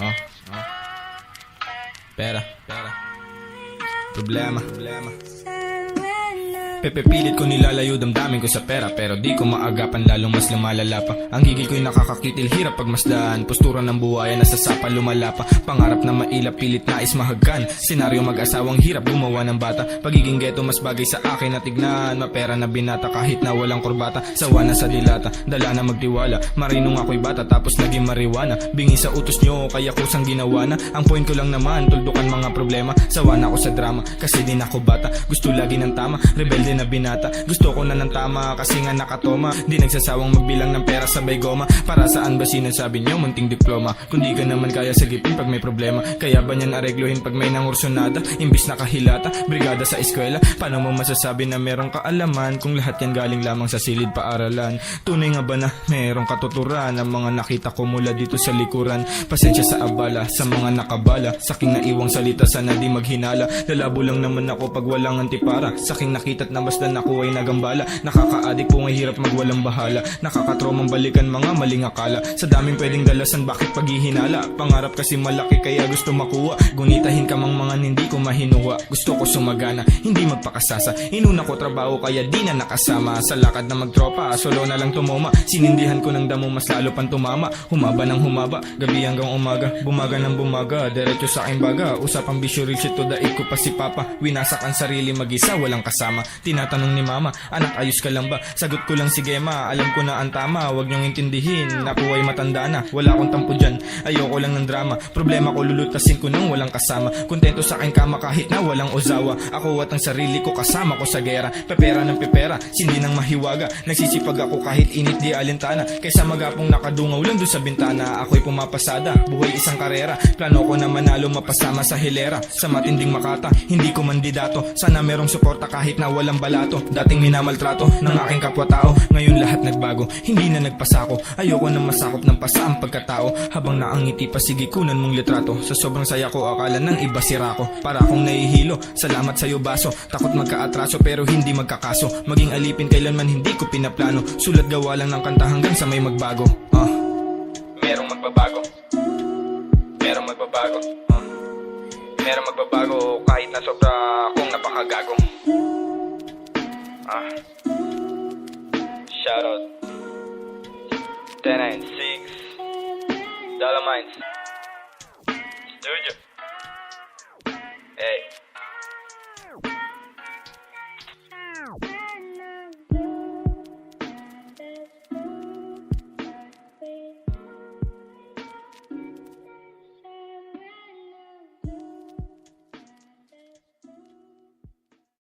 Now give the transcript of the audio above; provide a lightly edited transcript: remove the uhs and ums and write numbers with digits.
Oh. Pera. Problema. Pepepilit ko nilalayo damdamin ko sa pera, pero di ko maagapan lalong mas lumalala pa. Ang gigil ko'y nakakakitil, hirap pagmasdaan. Postura ng buhayan, nasa sapa lumala pa. Pangarap na mailap, pilit nais mahagkan. Senaryo mag-asawang hirap gumawa ng bata. Pagiging ghetto mas bagay sa akin na tignan. Mapera na binata kahit na walang kurbata. Sawa na sa dilata, dala na magtiwala. Marinong ako'y bata tapos naging mariwana. Bingi sa utos nyo kaya kusang ginawa na. Ang point ko lang naman, tuldukan mga problema. Sawa na ako sa drama kasi din ako bata. Gusto lagi ng tama, rebelde na binata. Gusto ko na ng tama kasi nga nakatoma. Di nagsasawang magbilang ng pera sabay goma. Para saan ba sinasabi nyo munting diploma? Kundi ka naman kaya sagipin pag may problema. Kaya ba niyan aregluhin pag may nangursonada? Imbis na kahilata, brigada sa eskwela. Paano mo masasabi na merong kaalaman kung lahat yan galing lamang sa silid paaralan? Tunay nga ba na merong katuturan ang mga nakita ko mula dito sa likuran? Pasensya sa abala, sa mga nakabala. Saking naiwang salita sana di maghinala. Lalabo lang naman ako pag walang antipara. Saking nakita't na basta naku ay nagambala. Nakakaadik po ngay hirap magwalang bahala. Nakakatromang balikan mga maling akala. Sa daming pwedeng dalasan bakit paghihinala? Pangarap kasi malaki kaya gusto makuha. Gunitahin ka mang mga hindi ko mahinuha. Gusto ko sumagana, hindi magpakasasa. Inuna ko trabaho kaya di na nakasama. Sa lakad na magtropa, solo na lang tumoma. Sinindihan ko ng damo mas lalo pang tumama. Humaba ng humaba, gabi hanggang umaga. Bumaga ng bumaga, diretso sa aking baga. Usapang bisyo reach it to daig ko pa si papa. Winasak ang sarili mag-isa, walang kasama. Tinatanong ni mama, anak ayos ka lang ba? Sagot ko lang sige ma, alam ko na ang tama. Huwag niyong intindihin, ako ay matanda na. Wala akong tampo dyan, ayoko lang ng drama. Problema ko lulutasin ko nang walang kasama. Kontento sa aking kama kahit na walang ozawa. Ako at ang sarili ko kasama ko sa gera. Pepera ng pepera, sindi ng mahiwaga. Nagsisipag ako kahit init di alintana. Kaysa magapong nakadungaw lang doon sa bintana. Ako'y pumapasada, buhay isang karera. Plano ko na manalo mapasama sa hilera. Sa matinding makata, hindi ko mandidato. Sana merong suporta kahit na walang balato. Dating minamaltrato ng aking kapwa-tao. Ngayon lahat nagbago, hindi na nagpasako. Ayoko na masakop ng pasa ang pagkatao. Habang naangiti pa sige kunan mong litrato. Sa sobrang saya ko akala ng iba sira ko. Para akong nahihilo, salamat sa'yo baso. Takot magkaatraso pero hindi magkakaso. Maging alipin kailanman hindi ko pinaplano. Sulat gawa lang ng kanta hanggang sa may magbago. Merong magbabago. Merong magbabago. Merong magbabago kahit na sobra akong napakagago. Shoutout 1096 Dollar Mines Studio.